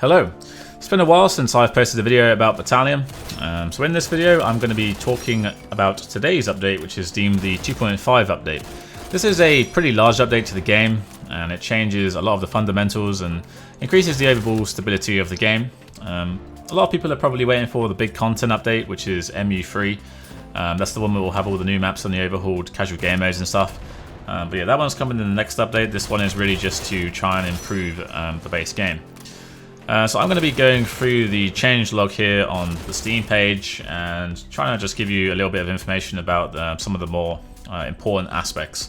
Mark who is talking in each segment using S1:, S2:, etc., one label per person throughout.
S1: Hello. It's been a while since I've posted a video about Battalion. So in this video I'm going to be talking about today's update, which is deemed the 2.5 update. This is a pretty large update to the game, and it changes a lot of the fundamentals and increases the overall stability of the game. A lot of people are probably waiting for the big content update, which is MU3. That's the one where we'll have all the new maps on the overhauled casual game modes and stuff. But yeah, that one's coming in the next update. This one is really just to try and improve the base game. So I'm going to be going through the changelog here on the Steam page and trying to just give you a little bit of information about some of the more important aspects.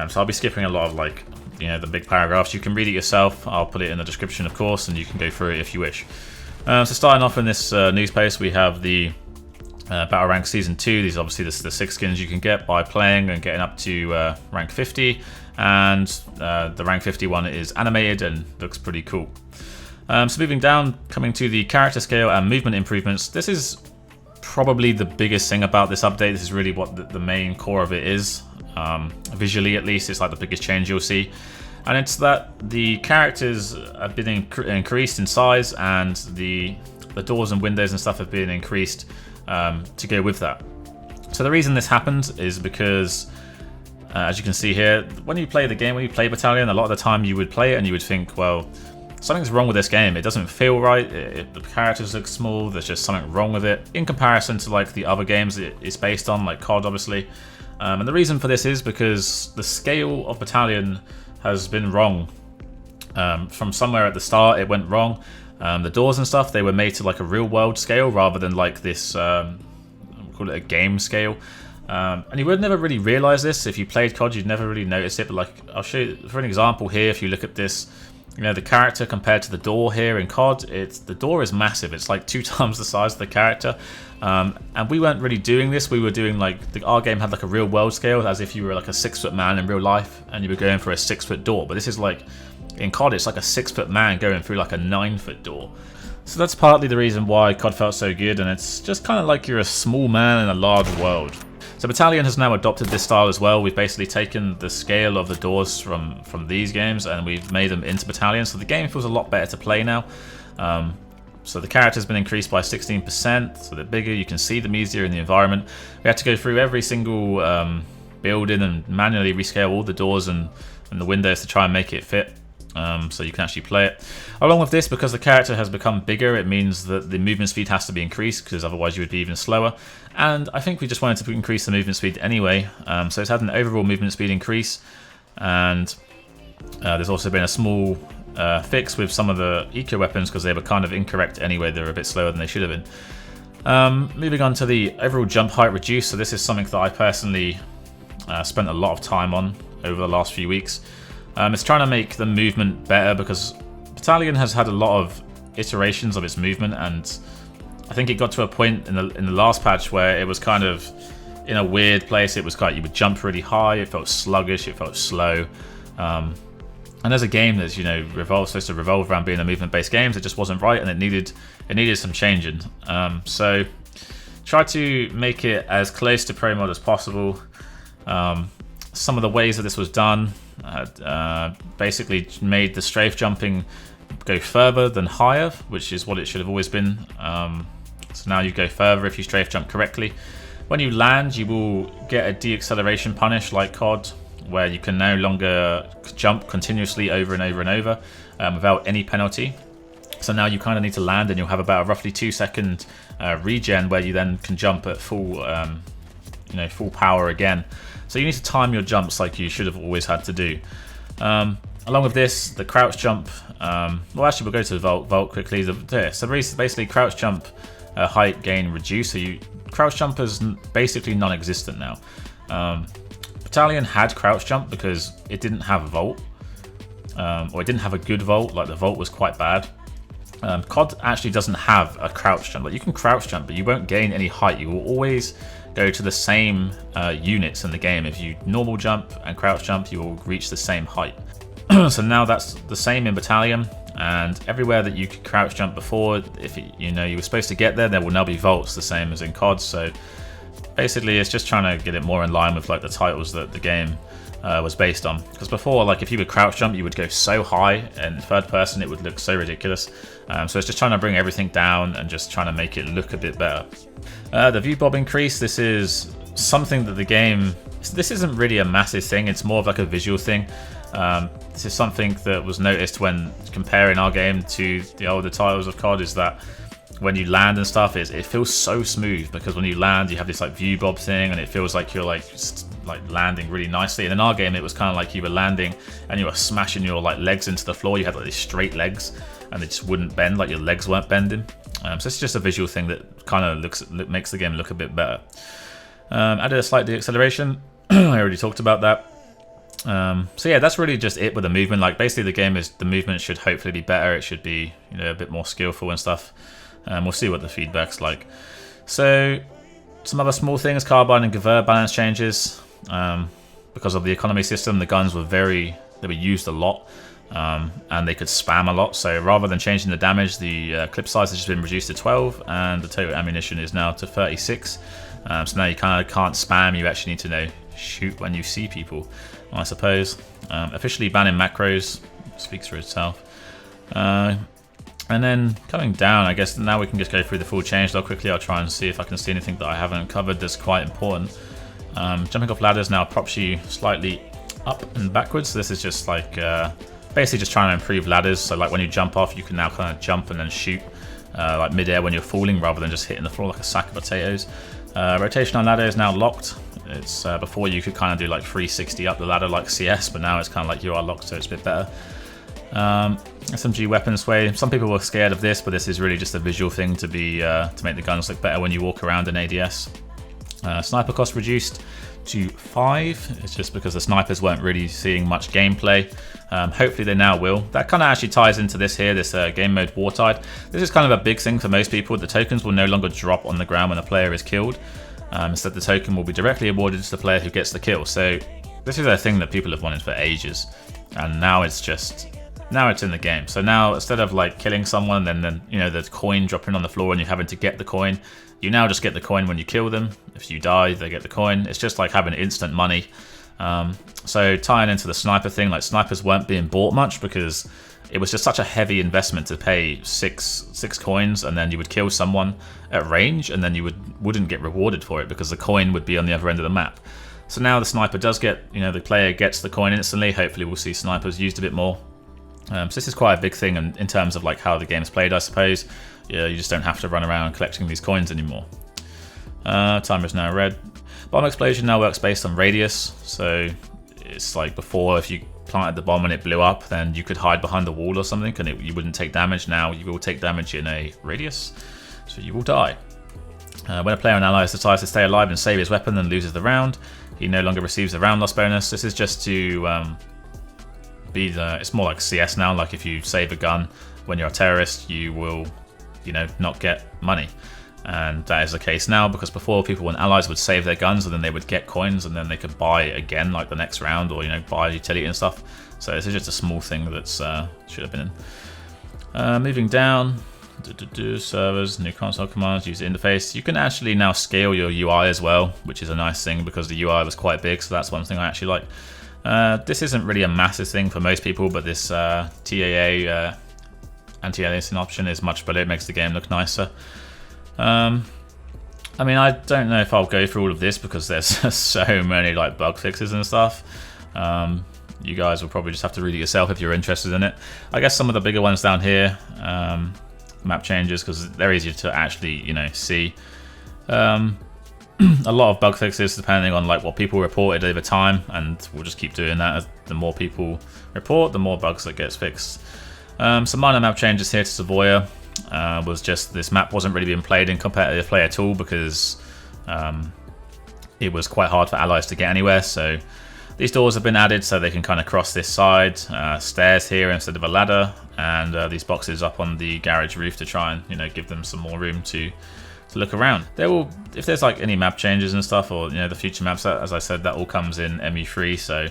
S1: So I'll be skipping a lot of the big paragraphs. You can read it yourself. I'll put it in the description, of course, and you can go through it if you wish. So starting off in this news post, we have the Battle Rank Season 2. These are obviously the 6 skins you can get by playing and getting up to rank 50. And the rank 50 one is animated and looks pretty cool. So moving down, coming to the character scale and movement improvements, this is probably the biggest thing about this update. This is really what the main core of it is. Visually at least, it's like the biggest change you'll see. And it's that the characters have been increased in size, and the doors and windows and stuff have been increased to go with that. So the reason this happened is because, as you can see here, when you play the game, when you play Battalion, a lot of the time you would play it and you would think, well, something's wrong with this game. It doesn't feel right. The characters look small. There's just something wrong with it in comparison to like the other games it's based on, like COD, obviously. And the reason for this is because the scale of Battalion has been wrong. From somewhere at the start, it went wrong. The doors and stuff, they were made to like a real world scale rather than like this, we'll call it a game scale. And you would never really realize this. If you played COD, you'd never really notice it. But like, I'll show you for an example here. If you look at this, the character compared to the door here in COD, the door is massive. It's like 2 times the size of the character. And we weren't really doing this. We were doing our game had like a real world scale, as if you were like a 6-foot man in real life and you were going for a 6-foot door. But this is like, in COD, it's like a 6-foot man going through like a 9-foot door. So that's partly the reason why COD felt so good, and it's just kind of like you're a small man in a large world. So Battalion has now adopted this style as well. We've basically taken the scale of the doors from these games and we've made them into Battalion, so the game feels a lot better to play now. So the character's been increased by 16%, so they're bigger, you can see them easier in the environment. We had to go through every single building and manually rescale all the doors and the windows to try and make it fit. So you can actually play it. Along with this, because the character has become bigger, it means that the movement speed has to be increased, because otherwise you would be even slower. And I think we just wanted to increase the movement speed anyway. So it's had an overall movement speed increase, and there's also been a small fix with some of the eco weapons, because they were kind of incorrect anyway. They were a bit slower than they should have been. Moving on to the overall jump height reduced. So this is something that I personally spent a lot of time on over the last few weeks. It's trying to make the movement better, because Battalion has had a lot of iterations of its movement, and I think it got to a point in the last patch where it was kind of in a weird place. It was you would jump really high, it felt sluggish, it felt slow. And as a game that's supposed to revolve around being a movement-based game, it just wasn't right, and it needed some changing. So try to make it as close to Pro Mod as possible. Some of the ways that this was done basically made the strafe jumping go further than higher, which is what it should have always been. So now you go further if you strafe jump correctly. When you land, you will get a deacceleration punish like COD, where you can no longer jump continuously over and over and over without any penalty. So now you kind of need to land, and you'll have about a roughly 2-second regen where you then can jump at full full power again. So you need to time your jumps like you should have always had to do. Along with this, the crouch jump, well, actually we'll go to the vault quickly. So basically crouch jump height gain reduced, so crouch jump is basically non-existent now. Battalion had crouch jump because it didn't have a vault, or it didn't have a good vault. Like, the vault was quite bad. COD actually doesn't have a crouch jump. Like, you can crouch jump, but you won't gain any height. You will always go to the same units in the game. If you normal jump and crouch jump, you will reach the same height. So now that's the same in Battalion, and everywhere that you could crouch jump before, if you were supposed to get there will now be vaults, the same as in COD. So basically it's just trying to get it more in line with like the titles that the game was based on. Because before, like if you would crouch jump, you would go so high, and third person it would look so ridiculous. So it's just trying to bring everything down and just trying to make it look a bit better. The view bob increase, this is something that the game, this isn't really a massive thing, it's more of like a visual thing. This is something that was noticed when comparing our game to the older titles of COD, is that when you land and stuff, it feels so smooth, because when you land you have this like view bob thing, and it feels like you're like just like landing really nicely. And in our game it was kind of like you were landing and you were smashing your like legs into the floor. You had like these straight legs and they just wouldn't bend, like your legs weren't bending. So it's just a visual thing that kind of makes the game look a bit better. Added a slight deacceleration. I already talked about that. So yeah, that's really just it with the movement. Like basically the movement should hopefully be better. It should be, you know, a bit more skillful and stuff. We'll see what the feedback's like. So some other small things: carbine and gewehr balance changes. Because of the economy system, the guns they were used a lot, and they could spam a lot. So rather than changing the damage, the clip size has just been reduced to 12, and the total ammunition is now to 36. So now you kind of can't spam. You actually need to know shoot when you see people, I suppose. Officially banning macros, speaks for itself. And then coming down, I guess now we can just go through the full changelog quickly. I'll try and see if I can see anything that I haven't covered that's quite important. Jumping off ladders now props you slightly up and backwards. So this is just like basically just trying to improve ladders. So like when you jump off, you can now kind of jump and then shoot like mid-air when you're falling, rather than just hitting the floor like a sack of potatoes. Rotation on ladder is now locked. It's before you could kind of do like 360 up the ladder like CS, but now it's kind of like you are locked, so it's a bit better. SMG weapon sway. Some people were scared of this, but this is really just a visual thing to make the guns look better when you walk around in ADS. Sniper cost reduced to 5. It's just because the snipers weren't really seeing much gameplay. Hopefully they now will. That kind of actually ties into this here, this game mode Wartide. This is kind of a big thing for most people. The tokens will no longer drop on the ground when a player is killed. Instead, the token will be directly awarded to the player who gets the kill. So this is a thing that people have wanted for ages, and now it's in the game. So now instead of like killing someone and then you know the coin dropping on the floor and you having to get the coin, you now just get the coin when you kill them. If you die, they get the coin. It's just like having instant money. So tying into the sniper thing, like snipers weren't being bought much because it was just such a heavy investment to pay six coins, and then you would kill someone at range, and then you wouldn't get rewarded for it because the coin would be on the other end of the map. So now the sniper does get, you know, the player gets the coin instantly. Hopefully we'll see snipers used a bit more. So this is quite a big thing in terms of like how the game's played, I suppose. Yeah, you just don't have to run around collecting these coins anymore. Timer is now red. Bomb explosion now works based on radius. So it's like before, if you planted the bomb and it blew up, then you could hide behind the wall or something and you wouldn't take damage. Now you will take damage in a radius, so you will die. When a player and ally decides to stay alive and save his weapon and loses the round, he no longer receives the round loss bonus. This is just to it's more like CS now. Like if you save a gun when you're a terrorist, you will, you know, not get money. And that is the case now, because before people and allies would save their guns and then they would get coins and then they could buy again like the next round, or, you know, buy utility and stuff. So this is just a small thing that's should have been in. Moving down, servers, new console commands, user interface. You can actually now scale your UI as well, which is a nice thing because the UI was quite big, so that's one thing I actually like. This isn't really a massive thing for most people, but this TAA anti-aliasing option is much better. It makes the game look nicer. I mean, I don't know if I'll go through all of this because there's so many like bug fixes and stuff. You guys will probably just have to read it yourself if you're interested in it. I guess some of the bigger ones down here, map changes, because they're easier to actually, you know, see. A lot of bug fixes depending on like what people reported over time, and we'll just keep doing that. As the more people report, the more bugs that gets fixed. Some minor map changes here to Savoia. Was just this map wasn't really being played in competitive play at all because it was quite hard for allies to get anywhere. So these doors have been added so they can kind of cross this side. Stairs here instead of a ladder, and these boxes up on the garage roof to try and, you know, give them some more room to look around. There will, if there's like any map changes and stuff, or, you know, the future maps, as I said, that all comes in ME3. So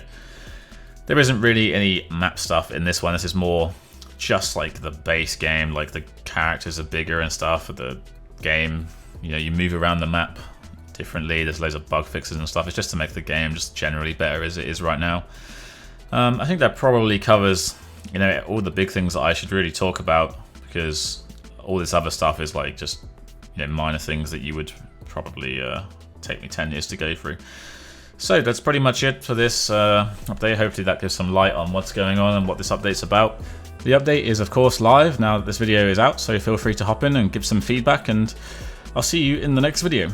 S1: there isn't really any map stuff in this one. This is more just like the base game, like the characters are bigger and stuff. The game, you know, you move around the map differently. There's loads of bug fixes and stuff. It's just to make the game just generally better as it is right now. I think that probably covers, you know, all the big things that I should really talk about, because all this other stuff is like just, you know, minor things that you would probably take me 10 years to go through. So that's pretty much it for this update. Hopefully that gives some light on what's going on and what this update's about. The update is of course live now that this video is out, so feel free to hop in and give some feedback, and I'll see you in the next video.